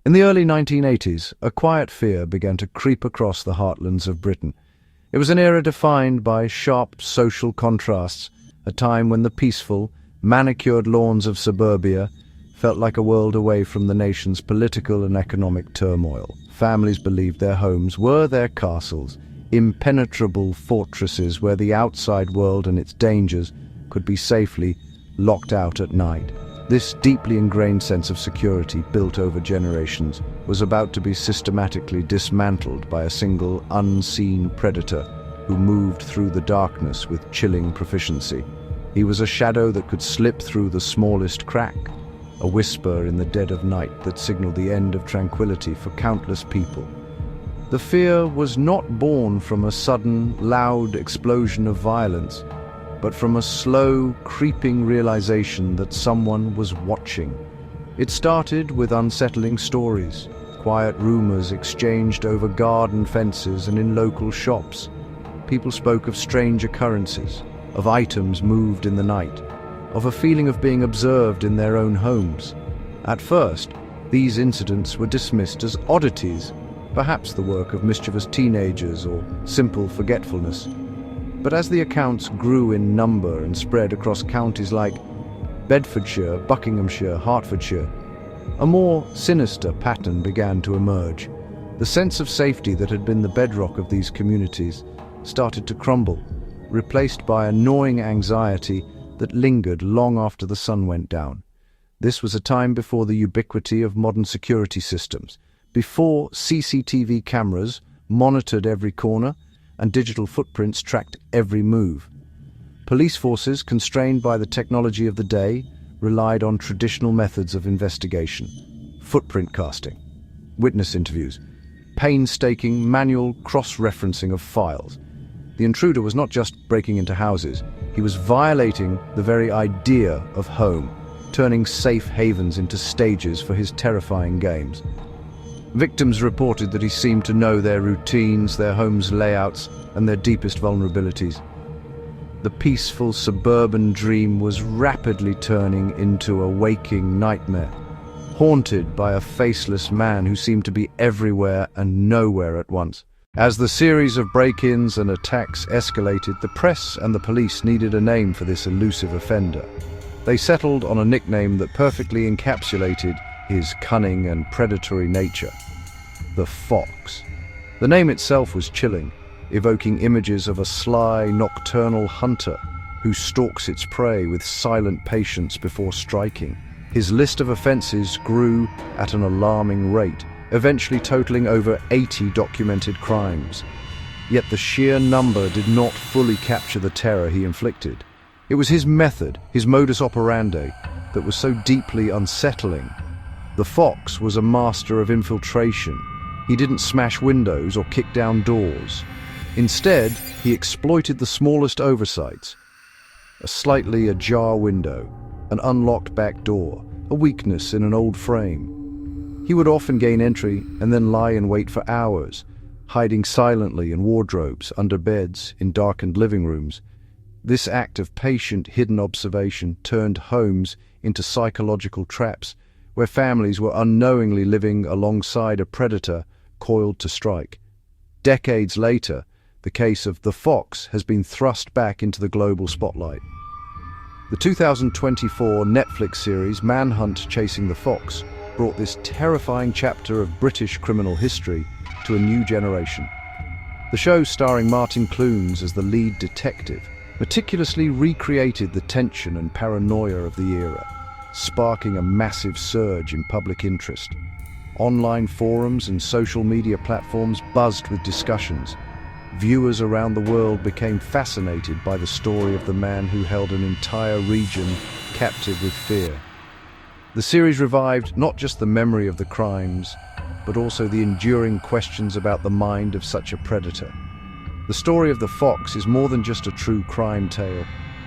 In the early 1980s, a quiet fear began to creep across the heartlands of Britain. It was an era defined by sharp social contrasts, a time when the peaceful, manicured lawns of suburbia felt like a world away from the nation's political and economic turmoil. Families believed their homes were their castles, impenetrable fortresses where the outside world and its dangers could be safely locked out at night. This deeply ingrained sense of security, built over generations, was about to be systematically dismantled by a single, unseen predator who moved through the darkness with chilling proficiency. He was a shadow that could slip through the smallest crack, a whisper in the dead of night that signaled the end of tranquility for countless people. The fear was not born from a sudden, loud explosion of violence, but from a slow, creeping realization that someone was watching. It started with unsettling stories, quiet rumors exchanged over garden fences and in local shops. People spoke of strange occurrences, of items moved in the night, of a feeling of being observed in their own homes. At first, these incidents were dismissed as oddities, perhaps the work of mischievous teenagers or simple forgetfulness. But as the accounts grew in number and spread across counties like Bedfordshire, Buckinghamshire, Hertfordshire, a more sinister pattern began to emerge. The sense of safety that had been the bedrock of these communities started to crumble, replaced by a gnawing anxiety that lingered long after the sun went down. This was a time before the ubiquity of modern security systems, before CCTV cameras monitored every corner and digital footprints tracked every move. Police forces, constrained by the technology of the day, relied on traditional methods of investigation: footprint casting, witness interviews, painstaking manual cross-referencing of files. The intruder was not just breaking into houses, he was violating the very idea of home, turning safe havens into stages for his terrifying games. Victims reported that he seemed to know their routines, their homes' layouts, and their deepest vulnerabilities. The peaceful suburban dream was rapidly turning into a waking nightmare, haunted by a faceless man who seemed to be everywhere and nowhere at once. As the series of break-ins and attacks escalated, the press and the police needed a name for this elusive offender. They settled on a nickname that perfectly encapsulated his cunning and predatory nature: the Fox. The name itself was chilling, evoking images of a sly, nocturnal hunter who stalks its prey with silent patience before striking. His list of offenses grew at an alarming rate, eventually totaling over 80 documented crimes. Yet the sheer number did not fully capture the terror he inflicted. It was his method, his modus operandi, that was so deeply unsettling. The Fox was a master of infiltration. He didn't smash windows or kick down doors. Instead, he exploited the smallest oversights: a slightly ajar window, an unlocked back door, a weakness in an old frame. He would often gain entry and then lie in wait for hours, hiding silently in wardrobes, under beds, in darkened living rooms. This act of patient, hidden observation turned homes into psychological traps, where families were unknowingly living alongside a predator coiled to strike. Decades later, the case of the Fox has been thrust back into the global spotlight. The 2024 Netflix series Manhunt: Chasing the Fox brought this terrifying chapter of British criminal history to a new generation. The show, starring Martin Clunes as the lead detective, meticulously recreated the tension and paranoia of the era, sparking a massive surge in public interest. Online forums and social media platforms buzzed with discussions. Viewers around the world became fascinated by the story of the man who held an entire region captive with fear. The series revived not just the memory of the crimes, but also the enduring questions about the mind of such a predator. The story of the Fox is more than just a true crime tale,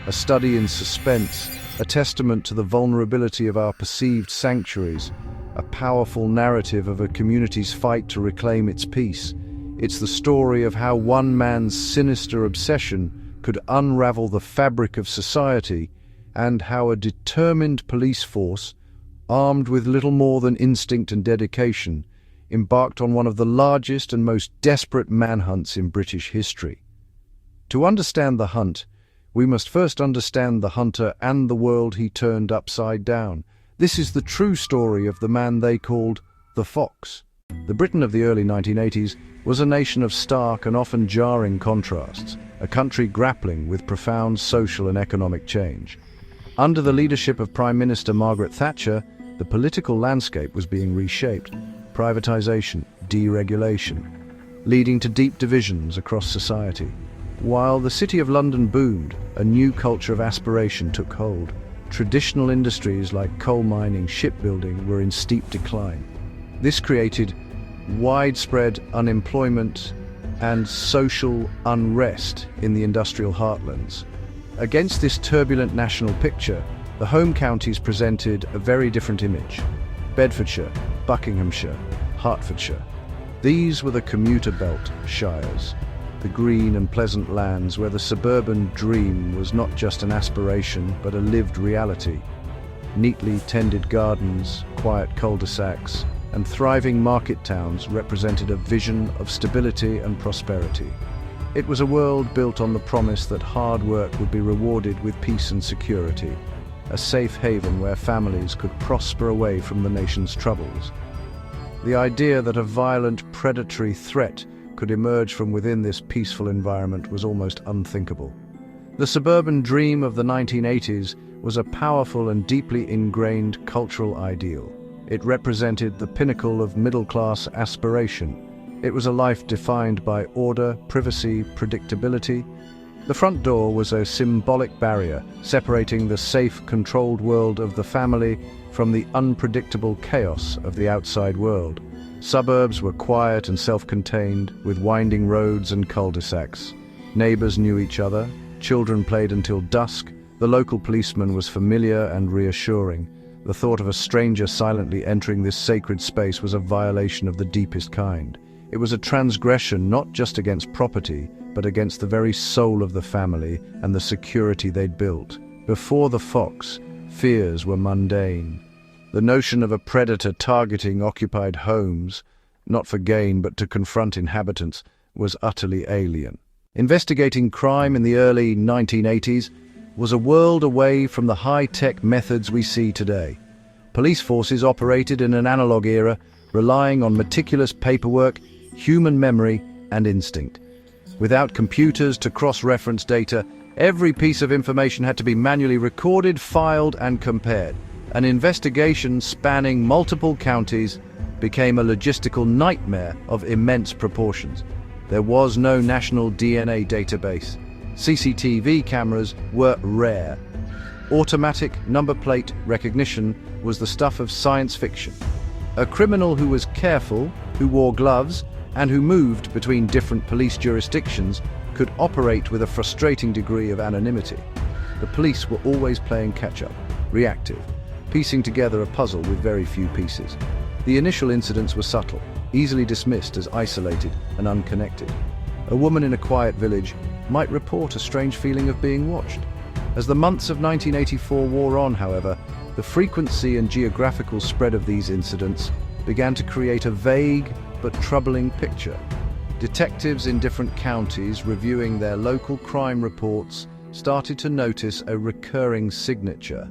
a study in suspense, a testament to the vulnerability of our perceived sanctuaries, a powerful narrative of a community's fight to reclaim its peace. It's the story of how one man's sinister obsession could unravel the fabric of society, and how a determined police force, armed with little more than instinct and dedication, embarked on one of the largest and most desperate manhunts in British history. To understand the hunt, we must first understand the hunter and the world he turned upside down. This is the true story of the man they called the Fox. The Britain of the early 1980s was a nation of stark and often jarring contrasts, a country grappling with profound social and economic change. Under the leadership of Prime Minister Margaret Thatcher, the political landscape was being reshaped. Privatization, deregulation, leading to deep divisions across society. While the City of London boomed, a new culture of aspiration took hold. Traditional industries like coal mining, shipbuilding were in steep decline. This created widespread unemployment and social unrest in the industrial heartlands. Against this turbulent national picture, the home counties presented a very different image. Bedfordshire, Buckinghamshire, Hertfordshire. These were the commuter belt shires, the green and pleasant lands where the suburban dream was not just an aspiration but a lived reality. Neatly tended gardens, quiet cul-de-sacs, and thriving market towns represented a vision of stability and prosperity. It was a world built on the promise that hard work would be rewarded with peace and security, a safe haven where families could prosper away from the nation's troubles. The idea that a violent, predatory threat could emerge from within this peaceful environment was almost unthinkable. The suburban dream of the 1980s was a powerful and deeply ingrained cultural ideal. It represented the pinnacle of middle-class aspiration. It was a life defined by order, privacy, predictability. The front door was a symbolic barrier, separating the safe, controlled world of the family from the unpredictable chaos of the outside world. Suburbs were quiet and self-contained, with winding roads and cul-de-sacs. Neighbors knew each other, children played until dusk, the local policeman was familiar and reassuring. The thought of a stranger silently entering this sacred space was a violation of the deepest kind. It was a transgression not just against property, but against the very soul of the family and the security they'd built. Before the Fox, fears were mundane. The notion of a predator targeting occupied homes, not for gain but to confront inhabitants, was utterly alien. Investigating crime in the early 1980s was a world away from the high-tech methods we see today. Police forces operated in an analog era, relying on meticulous paperwork, human memory, and instinct. Without computers to cross-reference data, every piece of information had to be manually recorded, filed, and compared. An investigation spanning multiple counties became a logistical nightmare of immense proportions. There was no national DNA database. CCTV cameras were rare. Automatic number plate recognition was the stuff of science fiction. A criminal who was careful, who wore gloves, and who moved between different police jurisdictions could operate with a frustrating degree of anonymity. The police were always playing catch-up, reactive, piecing together a puzzle with very few pieces. The initial incidents were subtle, easily dismissed as isolated and unconnected. A woman in a quiet village might report a strange feeling of being watched. As the months of 1984 wore on, however, the frequency and geographical spread of these incidents began to create a vague but troubling picture. Detectives in different counties reviewing their local crime reports started to notice a recurring signature.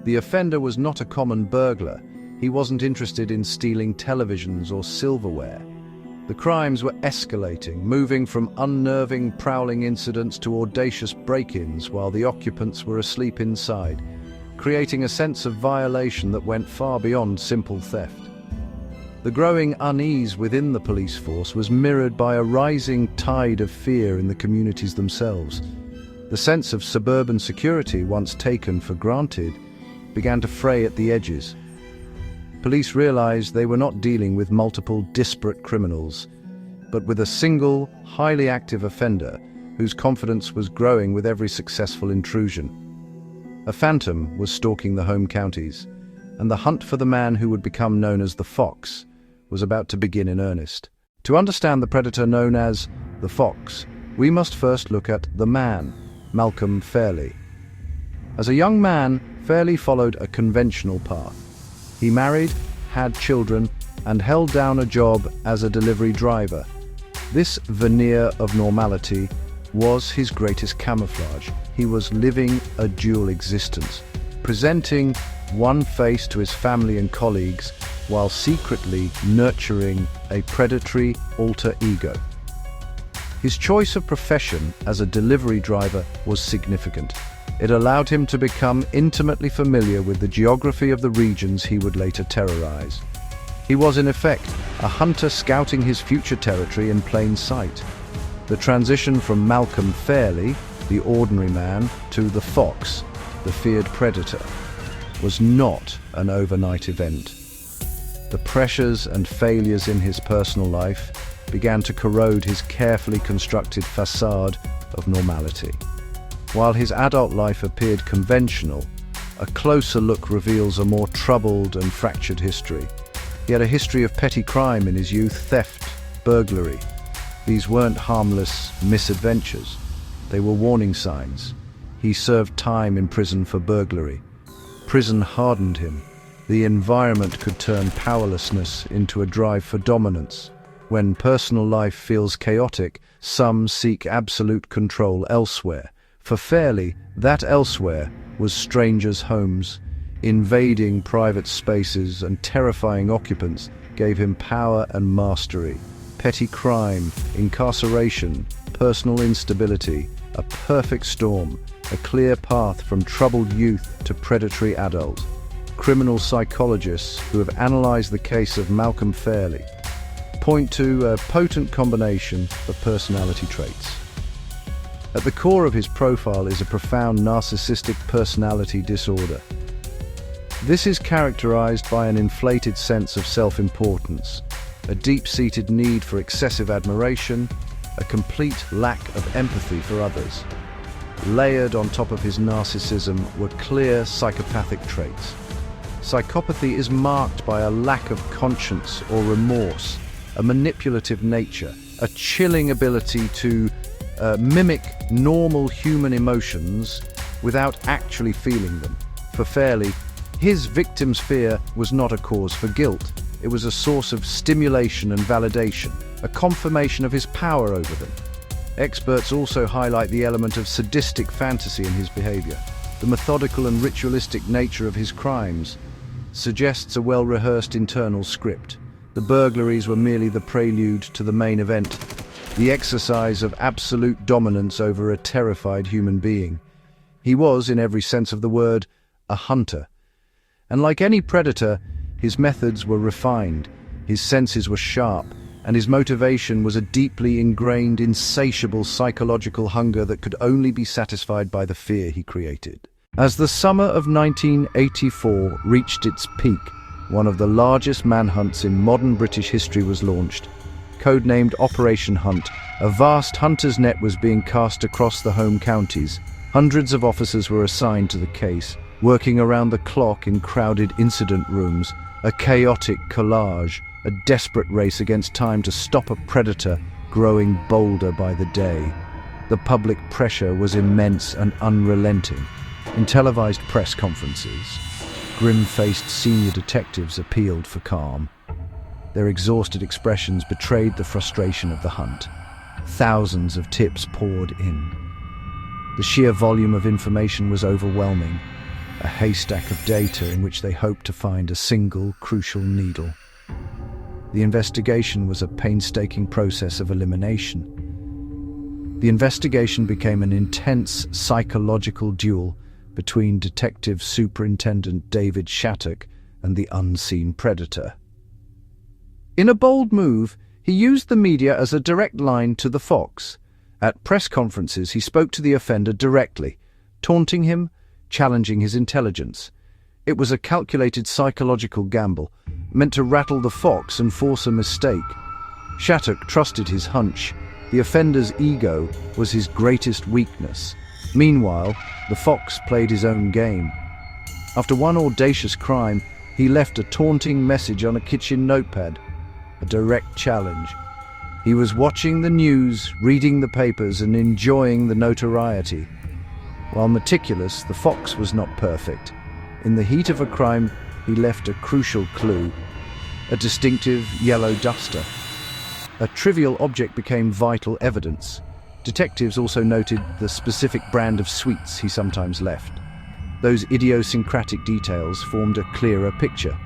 The offender was not a common burglar. He wasn't interested in stealing televisions or silverware. The crimes were escalating, moving from unnerving, prowling incidents to audacious break-ins while the occupants were asleep inside, creating a sense of violation that went far beyond simple theft. The growing unease within the police force was mirrored by a rising tide of fear in the communities themselves. The sense of suburban security, once taken for granted, began to fray at the edges. Police realized they were not dealing with multiple disparate criminals, but with a single, highly active offender whose confidence was growing with every successful intrusion. A phantom was stalking the home counties, and the hunt for the man who would become known as the Fox was about to begin in earnest. To understand the predator known as the Fox, we must first look at the man, Malcolm Fairley. As a young man, Fairley followed a conventional path. He married, had children, and held down a job as a delivery driver. This veneer of normality was his greatest camouflage. He was living a dual existence, presenting one face to his family and colleagues while secretly nurturing a predatory alter ego. His choice of profession as a delivery driver was significant. It allowed him to become intimately familiar with the geography of the regions he would later terrorize. He was, in effect, a hunter scouting his future territory in plain sight. The transition from Malcolm Fairley, the ordinary man, to the fox, the feared predator, was not an overnight event. The pressures and failures in his personal life began to corrode his carefully constructed facade of normality. While his adult life appeared conventional, a closer look reveals a more troubled and fractured history. He had a history of petty crime in his youth: theft, burglary. These weren't harmless misadventures. They were warning signs. He served time in prison for burglary. Prison hardened him. The environment could turn powerlessness into a drive for dominance. When personal life feels chaotic, some seek absolute control elsewhere. For Fairley, that elsewhere was strangers' homes. Invading private spaces and terrifying occupants gave him power and mastery. Petty crime, incarceration, personal instability, a perfect storm, a clear path from troubled youth to predatory adult. Criminal psychologists who have analyzed the case of Malcolm Fairley point to a potent combination of personality traits. At the core of his profile is a profound narcissistic personality disorder. This is characterized by an inflated sense of self-importance, a deep-seated need for excessive admiration, a complete lack of empathy for others. Layered on top of his narcissism were clear psychopathic traits. Psychopathy is marked by a lack of conscience or remorse, a manipulative nature, a chilling ability to mimic normal human emotions without actually feeling them. For Fairley, his victim's fear was not a cause for guilt. It was a source of stimulation and validation, a confirmation of his power over them. Experts also highlight the element of sadistic fantasy in his behavior. The methodical and ritualistic nature of his crimes suggests a well-rehearsed internal script. The burglaries were merely the prelude to the main event, the exercise of absolute dominance over a terrified human being. He was, in every sense of the word, a hunter. And like any predator, his methods were refined, his senses were sharp, and his motivation was a deeply ingrained, insatiable psychological hunger that could only be satisfied by the fear he created. As the summer of 1984 reached its peak, one of the largest manhunts in modern British history was launched. Codenamed Operation Hunt, a vast hunter's net was being cast across the home counties. Hundreds of officers were assigned to the case, working around the clock in crowded incident rooms, a chaotic collage, a desperate race against time to stop a predator growing bolder by the day. The public pressure was immense and unrelenting. In televised press conferences, grim-faced senior detectives appealed for calm. Their exhausted expressions betrayed the frustration of the hunt. Thousands of tips poured in. The sheer volume of information was overwhelming, a haystack of data in which they hoped to find a single crucial needle. The investigation was a painstaking process of elimination. The investigation became an intense psychological duel between Detective Superintendent David Shattuck and the unseen predator. In a bold move, he used the media as a direct line to the fox. At press conferences, he spoke to the offender directly, taunting him, challenging his intelligence. It was a calculated psychological gamble, meant to rattle the fox and force a mistake. Shattuck trusted his hunch. The offender's ego was his greatest weakness. Meanwhile, the fox played his own game. After one audacious crime, he left a taunting message on a kitchen notepad, a direct challenge. He was watching the news, reading the papers, and enjoying the notoriety. While meticulous, the fox was not perfect. In the heat of a crime, he left a crucial clue: a distinctive yellow duster. A trivial object became vital evidence. Detectives also noted the specific brand of sweets he sometimes left. Those idiosyncratic details formed a clearer picture.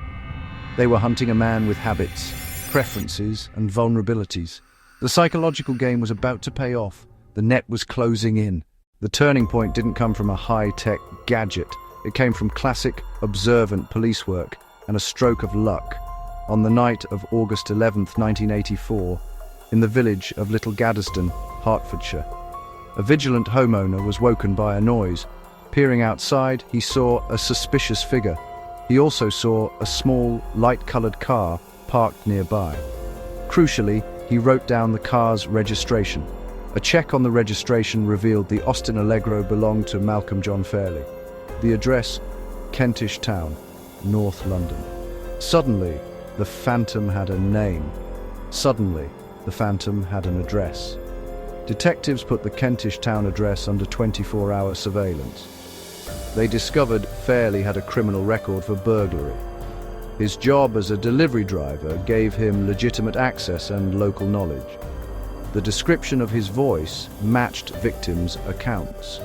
They were hunting a man with habits, preferences, and vulnerabilities. The psychological game was about to pay off. The net was closing in. The turning point didn't come from a high-tech gadget. It came from classic, observant police work and a stroke of luck. On the night of August 11th, 1984, in the village of Little Gaddesden, Hertfordshire, a vigilant homeowner was woken by a noise. Peering outside, he saw a suspicious figure. He also saw a small, light-colored car parked nearby. Crucially, he wrote down the car's registration. A check on the registration revealed the Austin Allegro belonged to Malcolm John Fairley. The address, Kentish Town, North London. Suddenly, the phantom had a name. Suddenly, the phantom had an address. Detectives put the Kentish Town address under 24-hour surveillance. They discovered Fairley had a criminal record for burglary. His job as a delivery driver gave him legitimate access and local knowledge. The description of his voice matched victims' accounts.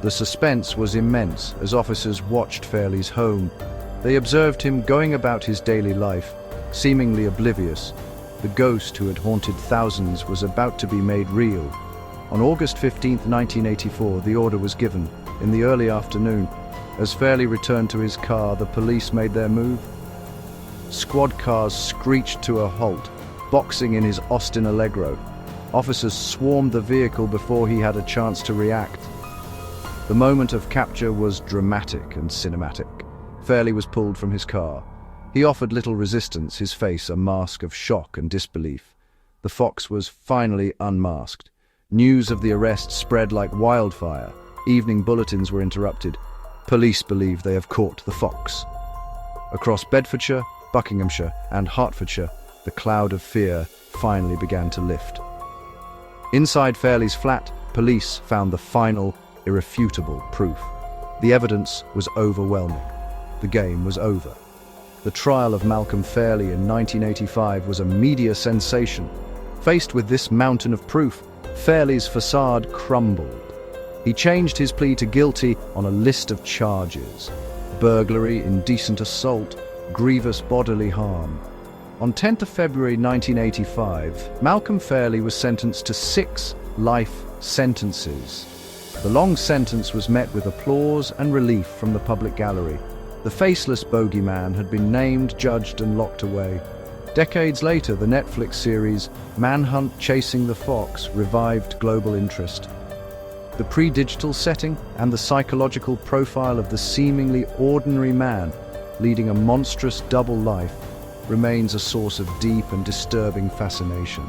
The suspense was immense as officers watched Fairley's home. They observed him going about his daily life, seemingly oblivious. The ghost who had haunted thousands was about to be made real. On August 15, 1984, the order was given. In the early afternoon, as Fairley returned to his car, the police made their move. Squad cars screeched to a halt, boxing in his Austin Allegro. Officers swarmed the vehicle before he had a chance to react. The moment of capture was dramatic and cinematic. Fairley was pulled from his car. He offered little resistance, his face a mask of shock and disbelief. The fox was finally unmasked. News of the arrest spread like wildfire. Evening bulletins were interrupted. Police believe they have caught the fox. Across Bedfordshire, Buckinghamshire, and Hertfordshire, the cloud of fear finally began to lift. Inside Fairley's flat, police found the final, irrefutable proof. The evidence was overwhelming. The game was over. The trial of Malcolm Fairley in 1985 was a media sensation. Faced with this mountain of proof, Fairley's facade crumbled. He changed his plea to guilty on a list of charges: burglary, indecent assault, grievous bodily harm. On 10th of February 1985, Malcolm Fairley was sentenced to 6 life sentences. The long sentence was met with applause and relief from the public gallery. The faceless bogeyman had been named, judged, and locked away. Decades later, the Netflix series Manhunt: Chasing the Fox revived global interest. The pre-digital setting and the psychological profile of the seemingly ordinary man leading a monstrous double life remains a source of deep and disturbing fascination.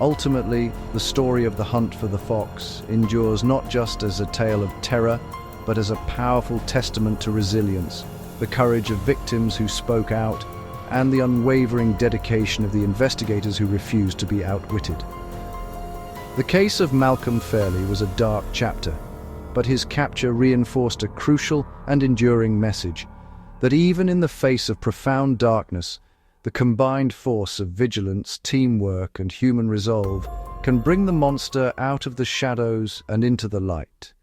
Ultimately, the story of the hunt for the fox endures not just as a tale of terror, but as a powerful testament to resilience, the courage of victims who spoke out, and the unwavering dedication of the investigators who refused to be outwitted. The case of Malcolm Fairley was a dark chapter, but his capture reinforced a crucial and enduring message: that even in the face of profound darkness, the combined force of vigilance, teamwork, and human resolve can bring the monster out of the shadows and into the light.